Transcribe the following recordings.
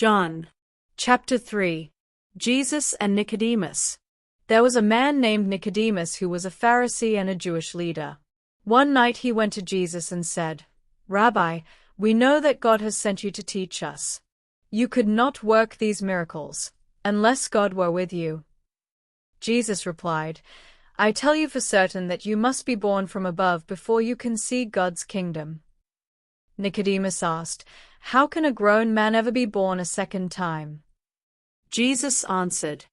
John. Chapter 3. Jesus and Nicodemus. There was a man named Nicodemus who was a Pharisee and a Jewish leader. One night he went to Jesus and said, "Rabbi, we know that God has sent you to teach us. You could not work these miracles unless God were with you." Jesus replied, "I tell you for certain that you must be born from above before you can see God's kingdom." Nicodemus asked, "How can a grown man ever be born a second time?" Jesus answered,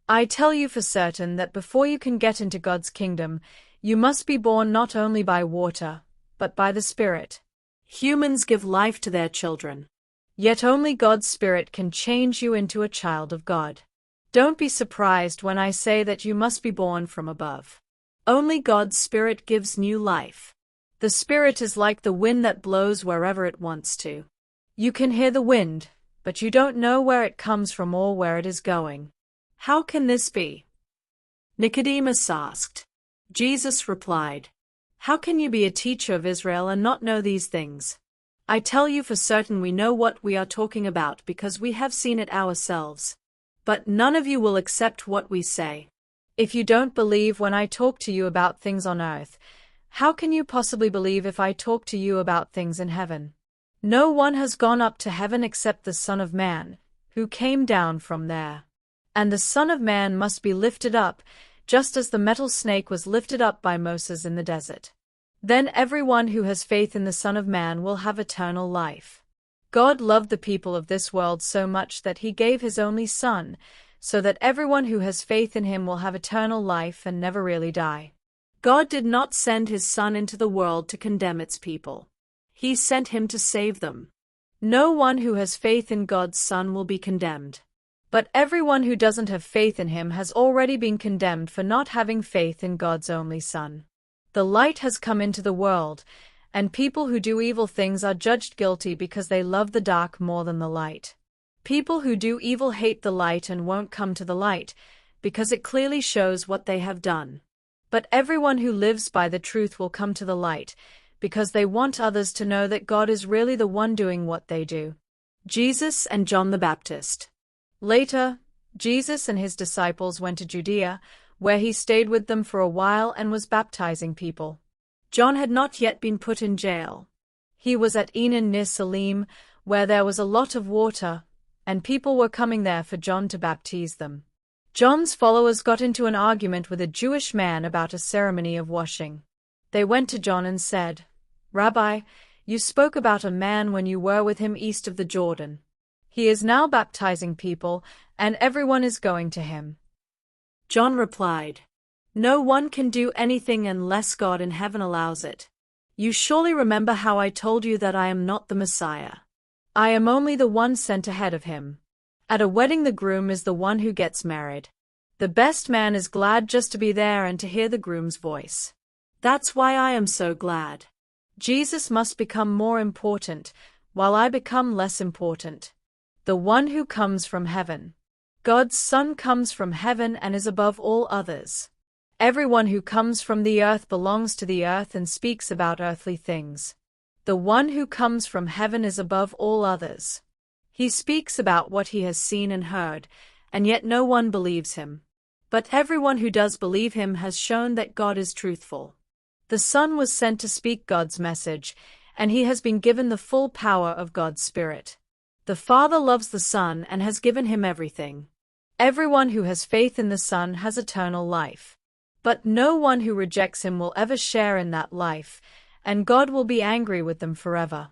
"I tell you for certain that before you can get into God's kingdom, you must be born not only by water, but by the Spirit. Humans give life to their children, yet only God's Spirit can change you into a child of God. Don't be surprised when I say that you must be born from above. Only God's Spirit gives new life. The Spirit is like the wind that blows wherever it wants to. You can hear the wind, but you don't know where it comes from or where it is going. How can this be?" Nicodemus asked. Jesus replied, "How can you be a teacher of Israel and not know these things? I tell you for certain we know what we are talking about because we have seen it ourselves. But none of you will accept what we say. If you don't believe when I talk to you about things on earth, how can you possibly believe if I talk to you about things in heaven? No one has gone up to heaven except the Son of Man, who came down from there. And the Son of Man must be lifted up, just as the metal snake was lifted up by Moses in the desert. Then everyone who has faith in the Son of Man will have eternal life. God loved the people of this world so much that he gave his only Son, so that everyone who has faith in him will have eternal life and never really die. God did not send his Son into the world to condemn its people. He sent him to save them. No one who has faith in God's Son will be condemned. But everyone who doesn't have faith in him has already been condemned for not having faith in God's only Son. The light has come into the world, and people who do evil things are judged guilty because they love the dark more than the light. People who do evil hate the light and won't come to the light, because it clearly shows what they have done. But everyone who lives by the truth will come to the light, because they want others to know that God is really the one doing what they do. Jesus and John the Baptist. Later, Jesus and his disciples went to Judea, where he stayed with them for a while and was baptizing people. John had not yet been put in jail. He was at Enon near Salim, where there was a lot of water, and people were coming there for John to baptize them. John's followers got into an argument with a Jewish man about a ceremony of washing. They went to John and said, "Rabbi, you spoke about a man when you were with him east of the Jordan. He is now baptizing people, and everyone is going to him." John replied, "No one can do anything unless God in heaven allows it. You surely remember how I told you that I am not the Messiah. I am only the one sent ahead of him. At a wedding the groom is the one who gets married. The best man is glad just to be there and to hear the groom's voice. That's why I am so glad. Jesus must become more important, while I become less important. The one who comes from heaven. God's Son comes from heaven and is above all others. Everyone who comes from the earth belongs to the earth and speaks about earthly things. The one who comes from heaven is above all others. He speaks about what he has seen and heard, and yet no one believes him. But everyone who does believe him has shown that God is truthful. The Son was sent to speak God's message, and he has been given the full power of God's Spirit. The Father loves the Son and has given him everything. Everyone who has faith in the Son has eternal life. But no one who rejects him will ever share in that life, and God will be angry with them forever.